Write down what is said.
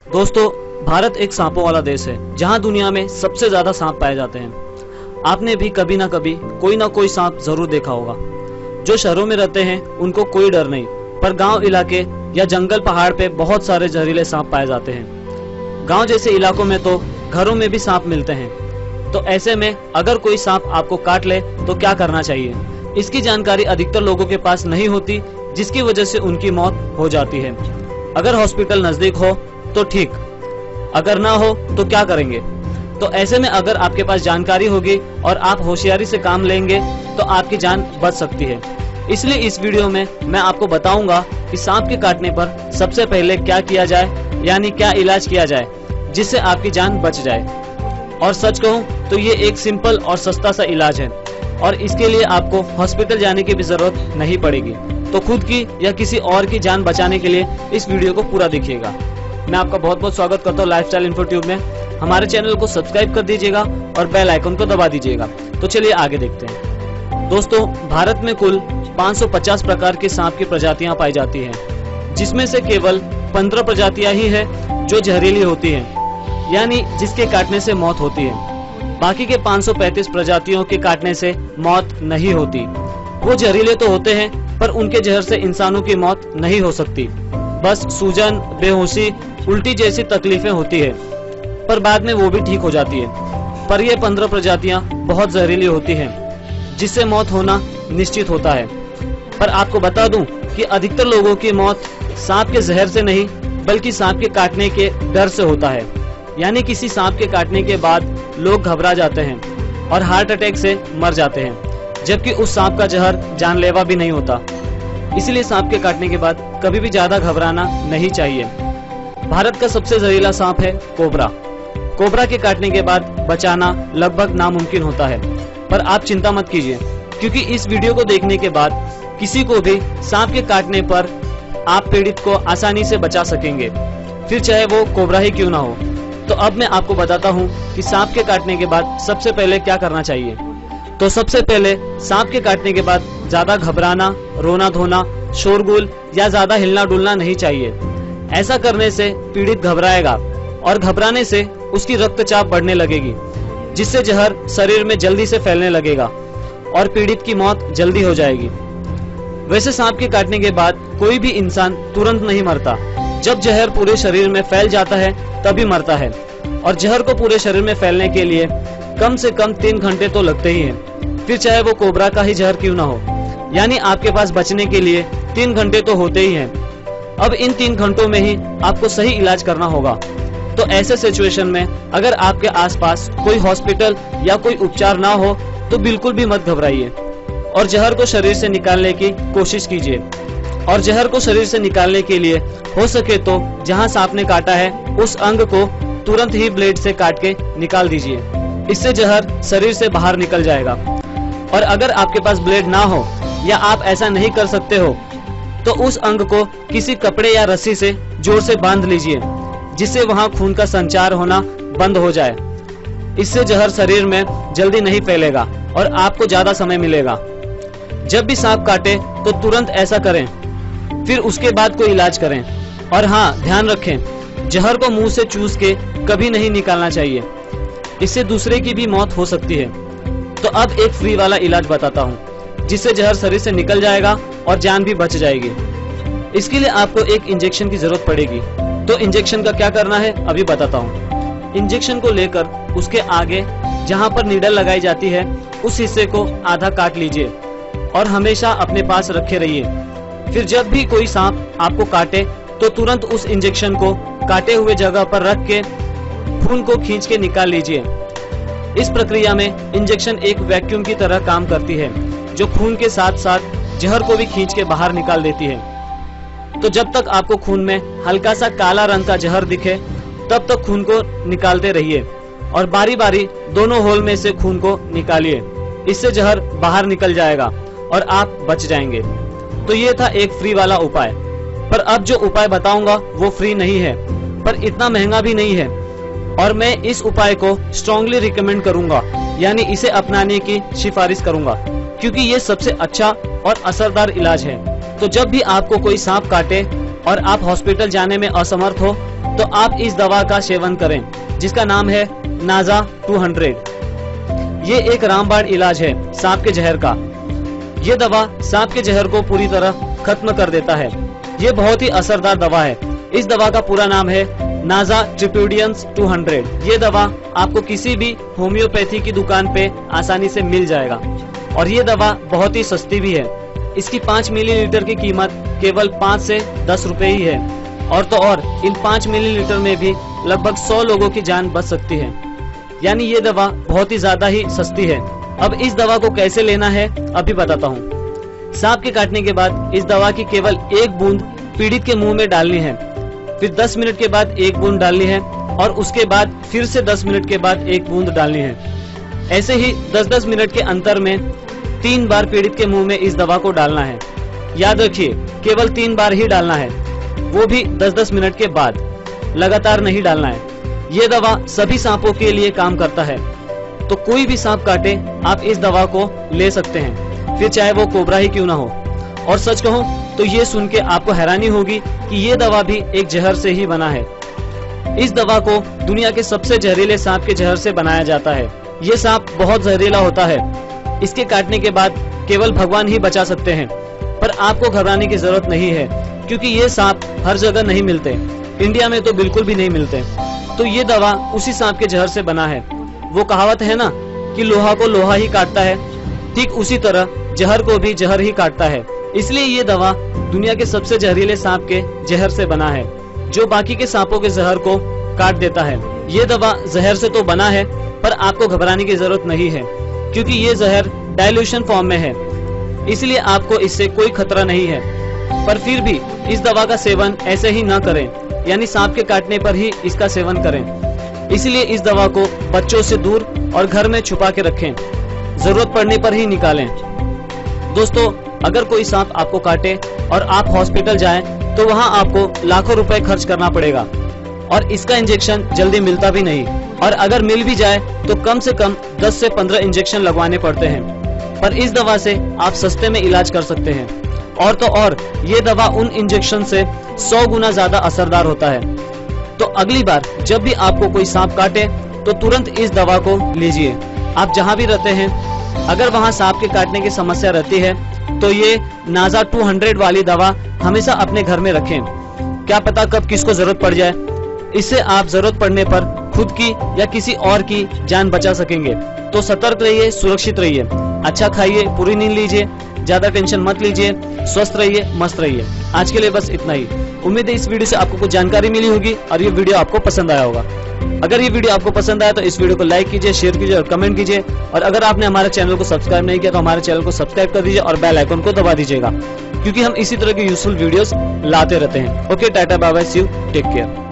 दोस्तों, भारत एक सांपों वाला देश है जहां दुनिया में सबसे ज्यादा सांप पाए जाते हैं। आपने भी कभी ना कभी कोई ना कोई सांप जरूर देखा होगा। जो शहरों में रहते हैं उनको कोई डर नहीं, पर गांव इलाके या जंगल पहाड़ पे बहुत सारे जहरीले सांप पाए जाते हैं। गांव जैसे इलाकों में तो घरों में भी सांप मिलते हैं। तो ऐसे में अगर कोई सांप आपको काट ले तो क्या करना चाहिए, इसकी जानकारी अधिकतर लोगों के पास नहीं होती, जिसकी वजह से उनकी मौत हो जाती है। अगर हॉस्पिटल नजदीक हो तो ठीक, अगर ना हो तो क्या करेंगे। तो ऐसे में अगर आपके पास जानकारी होगी और आप होशियारी से काम लेंगे तो आपकी जान बच सकती है। इसलिए इस वीडियो में मैं आपको बताऊंगा कि सांप के काटने पर सबसे पहले क्या किया जाए, यानी क्या इलाज किया जाए जिससे आपकी जान बच जाए। और सच कहूं तो ये एक सिंपल और सस्ता सा इलाज है और इसके लिए आपको हॉस्पिटल जाने की भी जरूरत नहीं पड़ेगी। तो खुद की या किसी और की जान बचाने के लिए इस वीडियो को पूरा देखिएगा। मैं आपका बहुत बहुत स्वागत करता हूँ लाइफस्टाइल इन्फो ट्यूब में। हमारे चैनल को सब्सक्राइब कर दीजिएगा और बेल आइकन को दबा दीजिएगा। तो चलिए आगे देखते हैं। दोस्तों, भारत में कुल 550 प्रकार के सांप की प्रजातियां पाई जाती हैं, जिसमें से केवल 15 प्रजातियां ही है जो जहरीली होती हैं, यानी जिसके काटने से मौत होती है। बाकी के 535 प्रजातियों के काटने से मौत नहीं होती। वो जहरीले तो होते हैं पर उनके जहर से इंसानों की मौत नहीं हो सकती। बस सूजन, बेहोशी, उल्टी जैसी तकलीफें होती है, पर बाद में वो भी ठीक हो जाती है। पर ये 15 प्रजातियां बहुत जहरीली होती हैं, जिससे मौत होना निश्चित होता है। पर आपको बता दूं कि अधिकतर लोगों की मौत सांप के जहर से नहीं बल्कि सांप के काटने के डर से होता है। यानी किसी सांप के काटने के बाद लोग घबरा जाते हैं और हार्ट अटैक से मर जाते हैं, जबकि उस सांप का जहर जानलेवा भी नहीं होता। इसलिए सांप के काटने के बाद कभी भी ज्यादा घबराना नहीं चाहिए। भारत का सबसे जहरीला सांप है कोबरा। कोबरा के काटने के बाद बचाना लगभग नामुमकिन होता है। पर आप चिंता मत कीजिए, क्योंकि इस वीडियो को देखने के बाद किसी को भी सांप के काटने पर आप पीड़ित को आसानी से बचा सकेंगे, फिर चाहे वो कोबरा ही क्यों ना हो। तो अब मैं आपको बताता हूँ कि सांप के काटने के बाद सबसे पहले क्या करना चाहिए। तो सबसे पहले सांप के काटने के बाद ज्यादा घबराना, रोना धोना, शोरगुल या ज्यादा हिलना डुलना नहीं चाहिए। ऐसा करने से पीड़ित घबराएगा और घबराने से उसकी रक्तचाप बढ़ने लगेगी, जिससे जहर शरीर में जल्दी से फैलने लगेगा और पीड़ित की मौत जल्दी हो जाएगी। वैसे सांप के काटने के बाद कोई भी इंसान तुरंत नहीं मरता। जब जहर पूरे शरीर में फैल जाता है तभी मरता है, और जहर को पूरे शरीर में फैलने के लिए कम से कम 3 घंटे तो लगते ही हैं, फिर चाहे वो कोबरा का ही जहर क्यों ना हो। यानी आपके पास बचने के लिए 3 घंटे तो होते ही हैं। अब इन 3 घंटों में ही आपको सही इलाज करना होगा। तो ऐसे सिचुएशन में अगर आपके आसपास कोई हॉस्पिटल या कोई उपचार ना हो तो बिल्कुल भी मत घबराइए और जहर को शरीर से निकालने की कोशिश कीजिए। और जहर को शरीर से निकालने के लिए हो सके तो जहां सांप ने काटा है उस अंग को तुरंत ही ब्लेड से काट के निकाल दीजिए। इससे जहर शरीर से बाहर निकल जाएगा। और अगर आपके पास ब्लेड ना हो या आप ऐसा नहीं कर सकते हो तो उस अंग को किसी कपड़े या रस्सी से जोर से बांध लीजिए, जिससे वहां खून का संचार होना बंद हो जाए। इससे जहर शरीर में जल्दी नहीं फैलेगा और आपको ज्यादा समय मिलेगा। जब भी सांप काटे तो तुरंत ऐसा करें, फिर उसके बाद कोई इलाज करें। और हाँ, ध्यान रखें, जहर को मुंह से चूस के कभी नहीं निकालना चाहिए, इससे दूसरे की भी मौत हो सकती है। तो अब एक फ्री वाला इलाज बताता हूँ, जिससे जहर शरीर से निकल जाएगा और जान भी बच जाएगी। इसके लिए आपको एक इंजेक्शन की जरूरत पड़ेगी। तो इंजेक्शन का क्या करना है अभी बताता हूँ। इंजेक्शन को लेकर उसके आगे जहाँ पर नीडल लगाई जाती है उस हिस्से को आधा काट लीजिए और हमेशा अपने पास रखे रहिए। फिर जब भी कोई सांप आपको काटे तो तुरंत उस इंजेक्शन को काटे हुए जगह पर रख के खून को खींच के निकाल लीजिए। इस प्रक्रिया में इंजेक्शन एक वैक्यूम की तरह काम करती है, जो खून के साथ साथ जहर को भी खींच के बाहर निकाल देती है। तो जब तक आपको खून में हल्का सा काला रंग का जहर दिखे तब तक खून को निकालते रहिए और बारी बारी दोनों होल में से खून को निकालिए। इससे जहर बाहर निकल जाएगा और आप बच जाएंगे। तो ये था एक फ्री वाला उपाय। पर अब जो उपाय बताऊंगा वो फ्री नहीं है, पर इतना महंगा भी नहीं है, और मैं इस उपाय को स्ट्रांगली रिकमेंड करूंगा, यानी इसे अपनाने की सिफारिश करूंगा, क्योंकि ये सबसे अच्छा और असरदार इलाज है। तो जब भी आपको कोई सांप काटे और आप हॉस्पिटल जाने में असमर्थ हो तो आप इस दवा का सेवन करें, जिसका नाम है नाजा 200। ये एक रामबाण इलाज है सांप के जहर का। ये दवा सांप के जहर को पूरी तरह खत्म कर देता है। ये बहुत ही असरदार दवा है। इस दवा का पूरा नाम है नाजा ट्रिप्यूडियंस 200। ये दवा आपको किसी भी होम्योपैथी की दुकान पे आसानी से मिल जाएगा और ये दवा बहुत ही सस्ती भी है। इसकी 5 मिलीलीटर की कीमत केवल 5 से 10 रुपए ही है। और तो और इन 5 मिलीलीटर में भी लगभग 100 लोगों की जान बच सकती है। यानी ये दवा बहुत ही ज्यादा ही सस्ती है। अब इस दवा को कैसे लेना है अभी बताता हूँ। सांप के काटने के बाद इस दवा की केवल 1 बूंद पीड़ित के मुंह में डालनी है, फिर 10 मिनट के बाद 1 बूंद डालनी है और उसके बाद फिर से 10 मिनट के बाद 1 बूंद डालनी है। ऐसे ही 10-10 मिनट के अंतर में 3 बार पीड़ित के मुंह में इस दवा को डालना है। याद रखिए, केवल 3 बार ही डालना है, वो भी 10-10 मिनट के बाद, लगातार नहीं डालना है। ये दवा सभी सांपों के लिए काम करता है, तो कोई भी सांप काटे आप इस दवा को ले सकते हैं, फिर चाहे वो कोबरा ही क्यों ना हो। और सच कहूं तो ये सुन के आपको हैरानी होगी कि ये दवा भी एक जहर से ही बना है। इस दवा को दुनिया के सबसे जहरीले सांप के जहर से बनाया जाता है। ये सांप बहुत जहरीला होता है। इसके काटने के बाद केवल भगवान ही बचा सकते हैं, पर आपको घबराने की जरूरत नहीं है, क्योंकि ये सांप हर जगह नहीं मिलते। इंडिया में तो बिल्कुल भी नहीं मिलते। तो ये दवा उसी सांप के जहर से बना है। वो कहावत है ना कि लोहा को लोहा ही काटता है, ठीक उसी तरह जहर को भी जहर ही काटता है। इसलिए ये दवा दुनिया के सबसे जहरीले सांप के जहर से बना है, जो बाकी के सांपों के जहर को काट देता है। ये दवा जहर से तो बना है, पर आपको घबराने की जरूरत नहीं है, क्योंकि ये जहर डाइल्यूशन फॉर्म में है, इसलिए आपको इससे कोई खतरा नहीं है। पर फिर भी इस दवा का सेवन ऐसे ही न करें, यानी सांप के काटने पर ही इसका सेवन करें। इसलिए इस दवा को बच्चों से दूर और घर में छुपा के रखें, जरूरत पड़ने पर ही निकालें। दोस्तों, अगर कोई सांप आपको काटे और आप हॉस्पिटल जाएं, तो वहां आपको लाखों रुपए खर्च करना पड़ेगा और इसका इंजेक्शन जल्दी मिलता भी नहीं, और अगर मिल भी जाए तो कम से कम 10 से 15 इंजेक्शन लगवाने पड़ते हैं। पर इस दवा से आप सस्ते में इलाज कर सकते हैं। और तो और ये दवा उन इंजेक्शन से 100 गुना ज्यादा असरदार होता है। तो अगली बार जब भी आपको कोई सांप काटे तो तुरंत इस दवा को लीजिए। आप जहाँ भी रहते हैं, अगर वहाँ सांप के काटने की समस्या रहती है तो ये नाजा 200 वाली दवा हमेशा अपने घर में रखें। क्या पता कब किसको जरूरत पड़ जाए। इससे आप जरूरत पड़ने पर खुद की या किसी और की जान बचा सकेंगे। तो सतर्क रहिए, सुरक्षित रहिए, अच्छा खाइए, पूरी नींद लीजिए, ज्यादा टेंशन मत लीजिए, स्वस्थ रहिए, मस्त रहिए। आज के लिए बस इतना ही। उम्मीद है इस वीडियो से आपको कुछ जानकारी मिली होगी और ये वीडियो आपको पसंद आया होगा। अगर ये वीडियो आपको पसंद आया तो इस वीडियो को लाइक कीजिए, शेयर कीजिए और कमेंट कीजिए। और अगर आपने हमारे चैनल को सब्सक्राइब नहीं किया तो हमारे चैनल को सब्सक्राइब कर दीजिए और बेल आइकन को दबा दीजिएगा, क्योंकि हम इसी तरह के यूजफुल वीडियोस लाते रहते हैं। Okay, tata, bye bye, see you, take care.